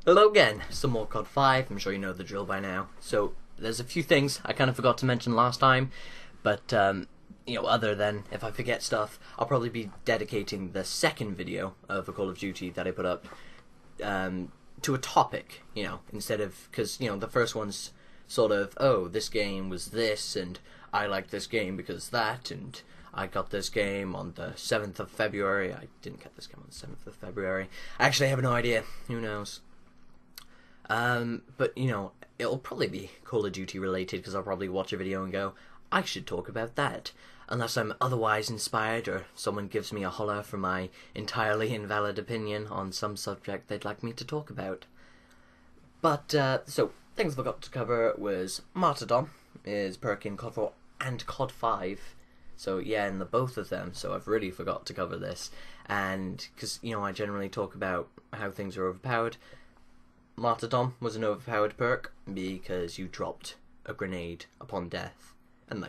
Hello again, some more CoD 5, I'm sure you know the drill by now. So, there's a few things I kind of forgot to mention last time, but, other than if I forget stuff, I'll probably be dedicating the second video of a Call of Duty that I put up to a topic, instead of, because, the first one's sort of, oh, this game was this, and I like this game because that, and I got this game on the 7th of February. I didn't get this game on the 7th of February. I actually have no idea. Who knows? But, it'll probably be Call of Duty related because I'll probably watch a video and go, I should talk about that. Unless I'm otherwise inspired or someone gives me a holler for my entirely invalid opinion on some subject they'd like me to talk about. But, so, things I forgot to cover was Martyrdom is perk in CoD 4 and CoD 5. So, yeah, in the both of them, so I've really forgot to cover this. And, because, I generally talk about how things are overpowered. Martyrdom was an overpowered perk because you dropped a grenade upon death, and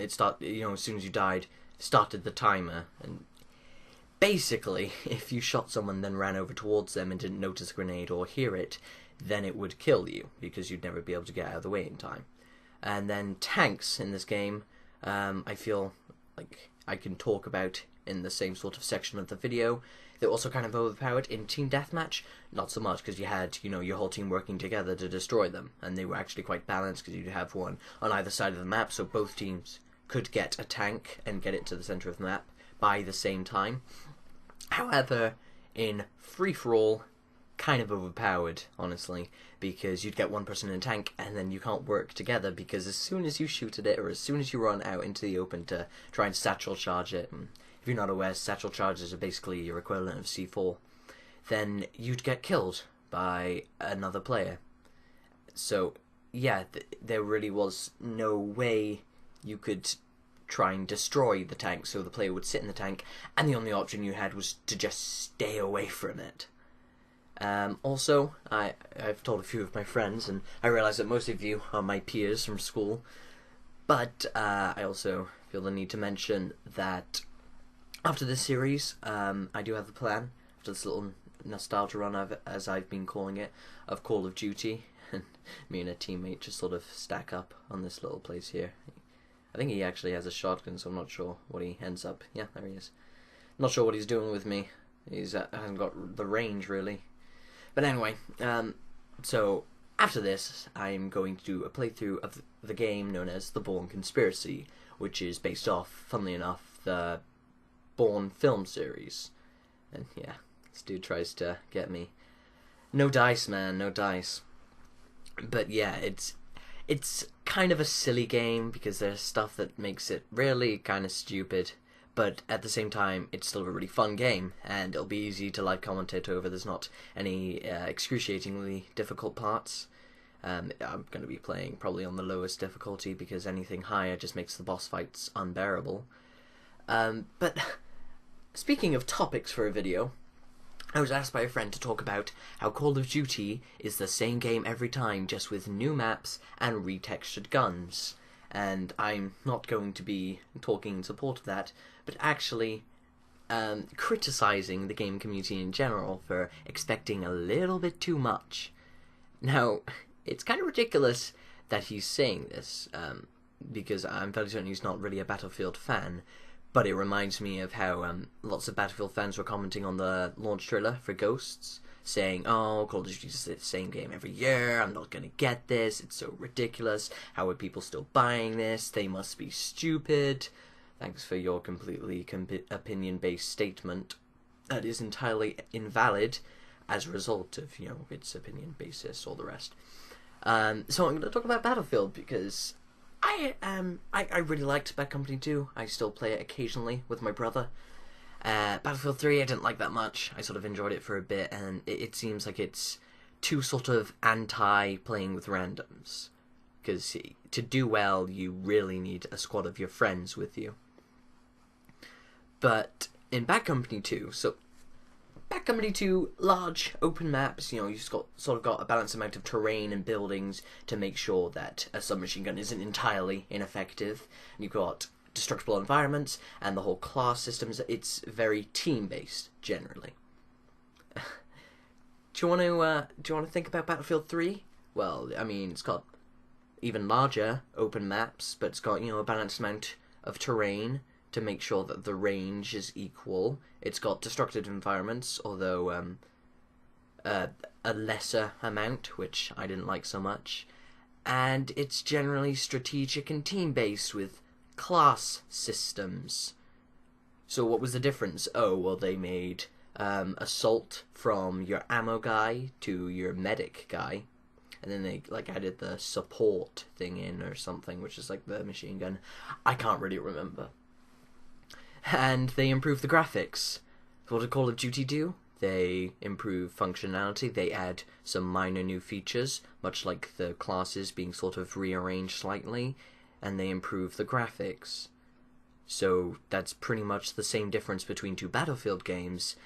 it started. As soon as you died, started the timer, and basically, if you shot someone then ran over towards them and didn't notice a grenade or hear it, then it would kill you because you'd never be able to get out of the way in time. And then tanks in this game, I feel like I can talk about in the same sort of section of the video. They're also kind of overpowered in Team Deathmatch. Not so much, because you had, your whole team working together to destroy them. And they were actually quite balanced, because you'd have one on either side of the map, so both teams could get a tank and get it to the center of the map by the same time. However, in free-for-all, kind of overpowered, honestly, because you'd get one person in a tank, and then you can't work together, because as soon as you shoot at it, or as soon as you run out into the open to try and satchel charge it, if you're not aware, satchel charges are basically your equivalent of C4, then you'd get killed by another player. So, yeah, there really was no way you could try and destroy the tank, so the player would sit in the tank, and the only option you had was to just stay away from it. Also, I've told a few of my friends, and I realize that most of you are my peers from school, but I also feel the need to mention that after this series, I do have a plan, after this little nostalgia run, as I've been calling it, of Call of Duty, and me and a teammate just sort of stack up on this little place here. I think he actually has a shotgun, so I'm not sure what he ends up. Yeah, there he is. Not sure what he's doing with me. He's hasn't got the range, really. But anyway, so after this, I'm going to do a playthrough of the game known as The Bourne Conspiracy, which is based off, funnily enough, the Bourne film series. And yeah, this dude tries to get me. No dice, man, no dice. But yeah, it's kind of a silly game because there's stuff that makes it really kind of stupid, but at the same time it's still a really fun game, and it'll be easy to live commentate over. There's not any excruciatingly difficult parts. I'm going to be playing probably on the lowest difficulty because anything higher just makes the boss fights unbearable. But speaking of topics for a video, I was asked by a friend to talk about how Call of Duty is the same game every time, just with new maps and retextured guns. And I'm not going to be talking in support of that, but actually criticizing the game community in general for expecting a little bit too much. Now, it's kind of ridiculous that he's saying this, because I'm fairly certain he's not really a Battlefield fan. But it reminds me of how lots of Battlefield fans were commenting on the launch trailer for Ghosts, saying, oh, Call of Duty is the same game every year, I'm not going to get this, it's so ridiculous, how are people still buying this, they must be stupid. Thanks for your completely opinion-based statement. That is entirely invalid as a result of, its opinion basis, all the rest. So I'm going to talk about Battlefield because I really liked Bad Company 2. I still play it occasionally with my brother. Battlefield 3 I didn't like that much. I sort of enjoyed it for a bit, and it seems like it's too sort of anti-playing with randoms. Because to do well, you really need a squad of your friends with you. But in Bad Company 2, so Bad Company 2, large open maps, you've sort of got a balanced amount of terrain and buildings to make sure that a submachine gun isn't entirely ineffective. And you've got destructible environments, and the whole class systems, it's very team-based, generally. you want to think about Battlefield 3? Well, I mean, it's got even larger open maps, but it's got, you know, a balanced amount of terrain to make sure that the range is equal. It's got destructive environments, although a lesser amount, which I didn't like so much. And it's generally strategic and team-based with class systems. So what was the difference? Oh, well, they made assault from your ammo guy to your medic guy, and then they like added the support thing in or something, which is like the machine gun. I can't really remember. And they improved the graphics. What did Call of Duty do? They improve functionality, they add some minor new features, much like the classes being sort of rearranged slightly, and they improve the graphics. So that's pretty much the same difference between two Battlefield games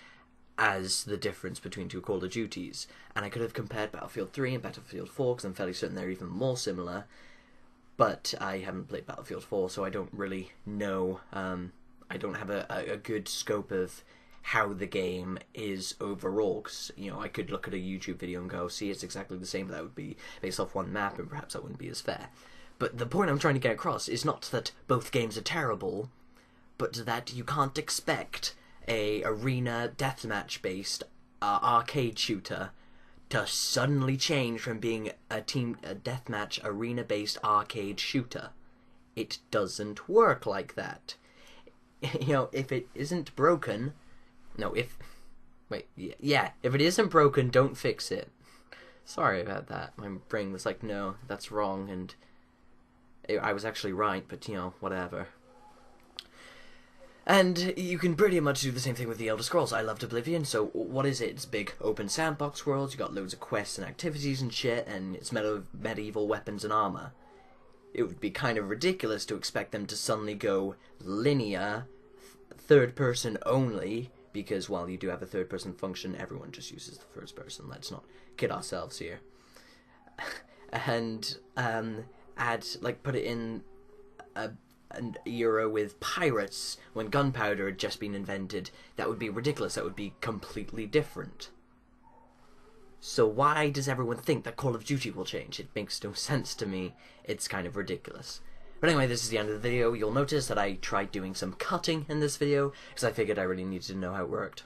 as the difference between two Call of Duties. And I could have compared Battlefield 3 and Battlefield 4, because I'm fairly certain they're even more similar, but I haven't played Battlefield 4, so I don't really know. I don't have a good scope of how the game is overall, because, you know, I could look at a YouTube video and go, see, it's exactly the same, but that would be based off one map, and perhaps that wouldn't be as fair. But the point I'm trying to get across is not that both games are terrible, but that you can't expect a arena deathmatch based arcade shooter to suddenly change from being a deathmatch arena based arcade shooter. It doesn't work like that. You know, if it isn't broken, if it isn't broken, don't fix it. Sorry about that. My brain was like, no, that's wrong, and I was actually right, but, you know, whatever. And you can pretty much do the same thing with the Elder Scrolls. I loved Oblivion, so what is it? It's big open sandbox worlds, you got loads of quests and activities and shit, and it's medieval weapons and armor. It would be kind of ridiculous to expect them to suddenly go linear, third person only, because while you do have a third person function, everyone just uses the first person. Let's not kid ourselves here. And put it in an era with pirates when gunpowder had just been invented. That would be ridiculous. That would be completely different. So why does everyone think that Call of Duty will change? It makes no sense to me. It's kind of ridiculous. But anyway, this is the end of the video. You'll notice that I tried doing some cutting in this video, because I figured I really needed to know how it worked.